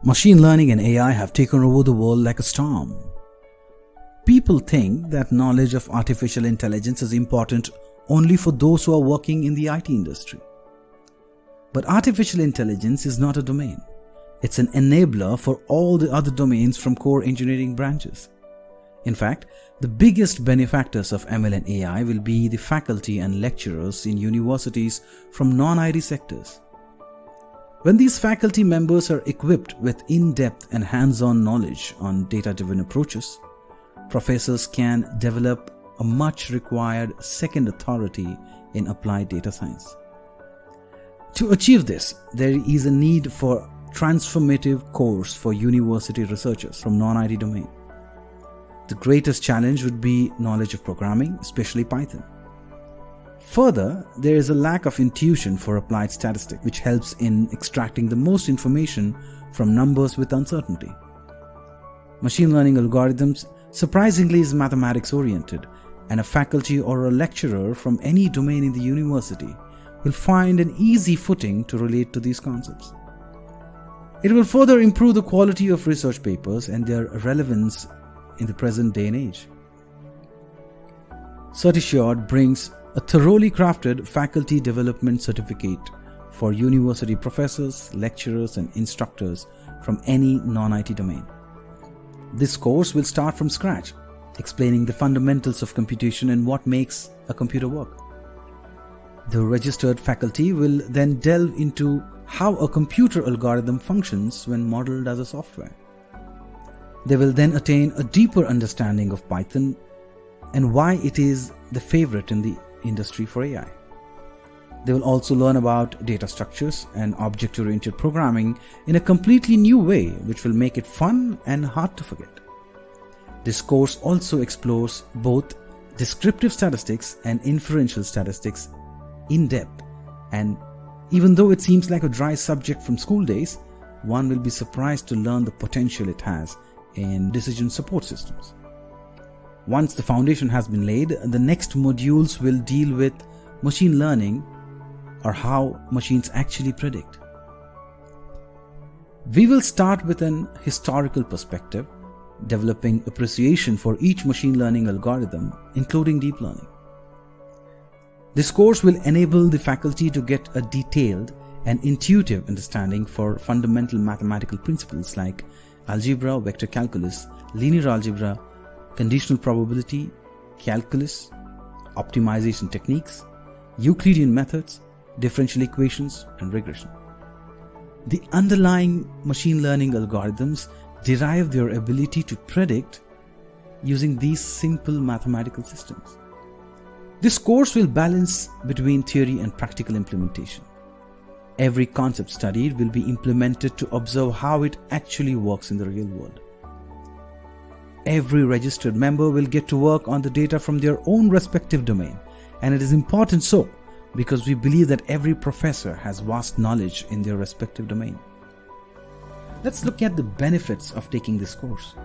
Machine learning and AI have taken over the world like a storm. People think that knowledge of artificial intelligence is important only for those who are working in the IT industry. But artificial intelligence is not a domain. It's an enabler for all the other domains from core engineering branches. In fact, the biggest benefactors of ML and AI will be the faculty and lecturers in universities from non-IT sectors. When these faculty members are equipped with in-depth and hands-on knowledge on data-driven approaches, professors can develop a much required second authority in applied data science. To achieve this, there is a need for transformative course for university researchers from non-IT domain. The greatest challenge would be knowledge of programming, especially Python. Further, there is a lack of intuition for applied statistics, which helps in extracting the most information from numbers with uncertainty. Machine learning algorithms surprisingly is mathematics oriented, and a faculty or a lecturer from any domain in the university will find an easy footing to relate to these concepts. It will further improve the quality of research papers and their relevance in the present day and age. Certisured brings a thoroughly crafted faculty development certificate for university professors, lecturers, and instructors from any non-IT domain. This course will start from scratch, explaining the fundamentals of computation and what makes a computer work. The registered faculty will then delve into how a computer algorithm functions when modeled as a software. They will then attain a deeper understanding of Python and why it is the favorite in the industry for AI. They will also learn about data structures and object-oriented programming in a completely new way, which will make it fun and hard to forget. This course also explores both descriptive statistics and inferential statistics in depth, and even though it seems like a dry subject from school days, one will be surprised to learn the potential it has in decision support systems. Once the foundation has been laid, the next modules will deal with machine learning, or how machines actually predict. We will start with an historical perspective, developing appreciation for each machine learning algorithm, including deep learning. This course will enable the faculty to get a detailed and intuitive understanding for fundamental mathematical principles like algebra, vector calculus, linear algebra, conditional probability, calculus, optimization techniques, Euclidean methods, differential equations, and regression. The underlying machine learning algorithms derive their ability to predict using these simple mathematical systems. This course will balance between theory and practical implementation. Every concept studied will be implemented to observe how it actually works in the real world. Every registered member will get to work on the data from their own respective domain, and it is important so because we believe that every professor has vast knowledge in their respective domain. Let's look at the benefits of taking this course.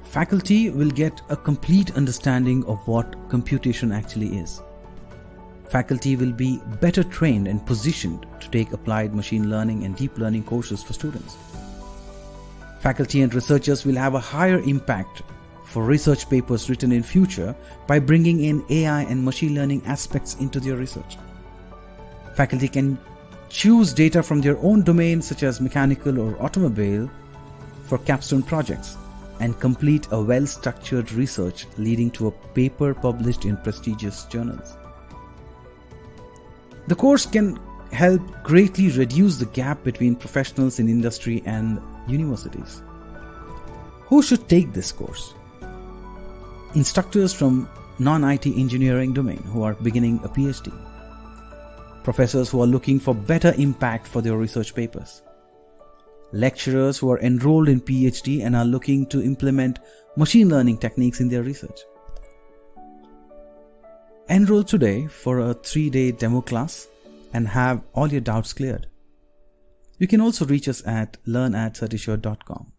Faculty will get a complete understanding of what computation actually is. Faculty will be better trained and positioned to take applied machine learning and deep learning courses for students. Faculty and researchers will have a higher impact for research papers written in future by bringing in AI and machine learning aspects into their research. Faculty can choose data from their own domain such as mechanical or automobile for capstone projects and complete a well-structured research leading to a paper published in prestigious journals. The course can help greatly reduce the gap between professionals in industry and universities. Who should take this course? Instructors from non-IT engineering domain who are beginning a PhD. Professors who are looking for better impact for their research papers. Lecturers who are enrolled in PhD and are looking to implement machine learning techniques in their research. Enroll today for a 3-day demo class and have all your doubts cleared. You can also reach us at learn@certisured.com.